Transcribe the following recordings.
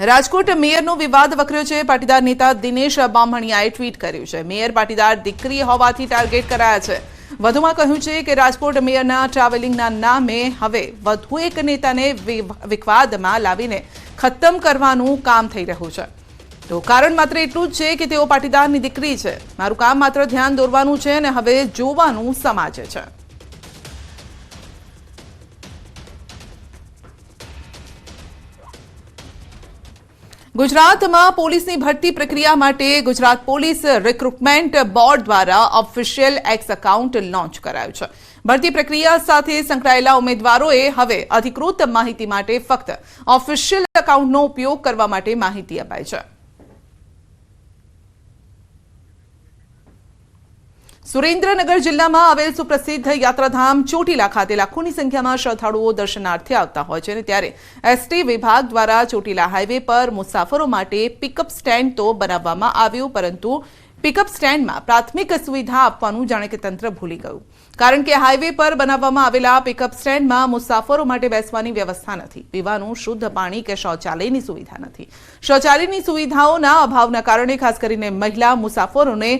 રાજકોટ મેયરનો વિવાદ વકર્યો છે। પાટીદાર નેતા દિનેશ બામણિયાએ ટ્વીટ કર્યું છે। મેયર પાટીદાર દીકરી હોવાથી ટાર્ગેટ કરાયા છે। વધુમાં કહ્યું છે કે રાજકોટ મેયરના ટ્રાવેલિંગના નામે હવે વધુ એક નેતાને વિવાદમાં લાવીને ખતમ કરવાનું કામ થઈ રહ્યું છે। તો કારણ માત્ર એટલું જ છે કે તેઓ પાટીદારની દીકરી છે। મારું કામ માત્ર ધ્યાન દોરવાનું છે અને હવે જોવાનું સમાજે છે। ગુજરાતમાં પોલીસની ભરતી પ્રક્રિયા માટે ગુજરાત પોલીસ રિક્રુટમેન્ટ બોર્ડ દ્વારા ઓફિશિયલ એક્સ એકાઉન્ટ લોન્ચ કરાયું છે। ભરતી પ્રક્રિયા સાથે સંકળાયેલા ઉમેદવારોએ હવે અધિકૃત માહિતી માટે ફક્ત ઓફિશિયલ એકાઉન્ટનો ઉપયોગ કરવા માટે માહિતી અપાઈ છે। સુરેન્દ્રનગર જિલ્લામાં આવેલ સુપ્રસિદ્ધ યાત્રાધામ ચોટીલા ખાતે લાખોની સંખ્યામાં શ્રદ્ધાળુઓ દર્શનાર્થે આવતા હોય છે, ત્યારે એસટી વિભાગ દ્વારા ચોટીલા હાઈવે પર મુસાફરો માટે પિકઅપ સ્ટેન્ડ તો બનાવવામાં આવ્યું, પરંતુ પિકઅપ સ્ટેન્ડમાં પ્રાથમિક સુવિધા આપવાનું જાણે કે તંત્ર ભૂલી ગયું। કારણ કે હાઈવે પર બનાવવામાં આવેલા પિકઅપ સ્ટેન્ડમાં મુસાફરો માટે બેસવાની વ્યવસ્થા નથી, પીવાનું શુદ્ધ પાણી કે શૌચાલયની સુવિધા નથી। શૌચાલયની સુવિધાઓના અભાવના કારણે ખાસ કરીને મહિલા મુસાફરોને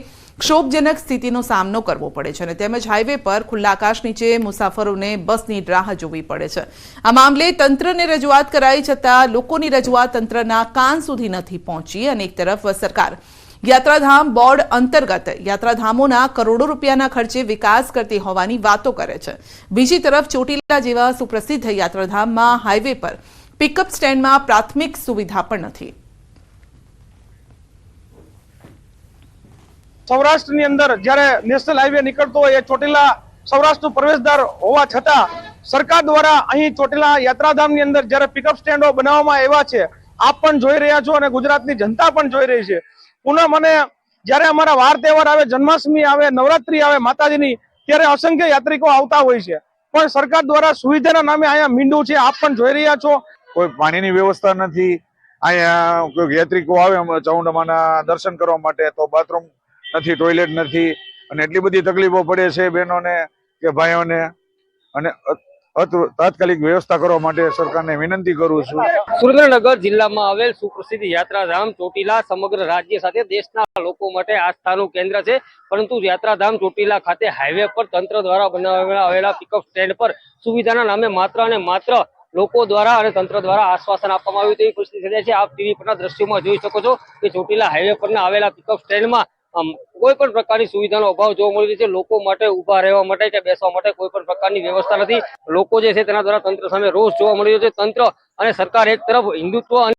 ક્ષોભજનક સ્થિતિનો સામનો કરવો પડે છે, અને તેમજ હાઈવે પર ખુલ્લા આકાશ નીચે મુસાફરોને બસની રાહ જોવી પડે છે। આ મામલે તંત્રને રજૂઆત કરાઈ છતાં લોકોની રજૂઆત તંત્રના કાન સુધી નથી પહોંચી, અને એક તરફ સરકાર યાત્રાધામ બોર્ડ અંતર્ગત યાત્રાધામોના કરોડો રૂપિયાના ખર્ચે વિકાસ કરતી હોવાની વાતો કરે છે, બીજી તરફ ચોટીલા જેવા સુપ્રસિદ્ધ યાત્રાધામમાં હાઈવે પર પિકઅપ સ્ટેન્ડમાં પ્રાથમિક સુવિધા પણ નથી। સૌરાષ્ટ્રની અંદર જ્યારે નેશનલ હાઈવે નીકળતો હોય એ ચોટીલા સૌરાષ્ટ્રનું પ્રવેશદ્વાર હોવા છતાં સરકાર દ્વારા અહીં ચોટીલા યાત્રાધામની અંદર જ્યારે પિકઅપ સ્ટેન્ડો બનાવવામાં આવ્યા છે, આપ પણ જોઈ રહ્યા છો અને ગુજરાતની જનતા પણ જોઈ રહી છે। પૂનમ અને જ્યારે અમારા વાર તહેવાર આવે, જન્માષ્ટમી આવે, નવરાત્રી આવે માતાજીની, ત્યારે અસંખ્ય યાત્રિકો આવતા હોય છે, પણ સરકાર દ્વારા સુવિધાના નામે અહીંયા મીંડું છે, આપ પણ જોઈ રહ્યા છો। કોઈ પાણીની વ્યવસ્થા નથી। અહીંયા કોઈ યાત્રિકો આવે ચામુંડામાના દર્શન કરવા માટે તો બાથરૂમ નથી, ટોયલેટ નથી, અને એટલી બધી તકલીફો પડે છે બહેનોને કે ભાઈઓને, અને તાત્કાલિક વ્યવસ્થા કરવા માટે સરકારને વિનંતી કરું છું। સુરેન્દ્રનગર જિલ્લામાં આવેલ સુપ્રસિદ્ધ યાત્રાધામ ચોટીલા સમગ્ર રાજ્ય સાથે દેશના લોકો માટે આસ્થાનું કેન્દ્ર છે, પરંતુ યાત્રાધામ ચોટીલા ખાતે હાઈવે પર તંત્ર દ્વારા બનાવવામાં આવેલા પિકઅપ સ્ટેન્ડ પર સુવિધાના નામે માત્ર અને માત્ર લોકો દ્વારા અને તંત્ર દ્વારા આશ્વાસન આપવામાં આવ્યું તેવી પરિસ્થિતિ સર્જાય છે। આપ ટીવી પરના દ્રશ્યોમાં જોઈ શકો છો કે ચોટીલા હાઈવે પરના આવેલા પિકઅપ સ્ટેન્ડમાં કોઈ પણ પ્રકારની સુવિધાનો અભાવ જોવા મળી રહ્યો છે। લોકો માટે ઉભા રહેવા માટે કે બેસવા માટે કોઈ પણ પ્રકારની વ્યવસ્થા નથી। લોકો જે છે તેના દ્વારા તંત્ર સામે રોષ જોવા મળી રહ્યો છે। તંત્ર અને સરકાર એક તરફ હિન્દુત્વ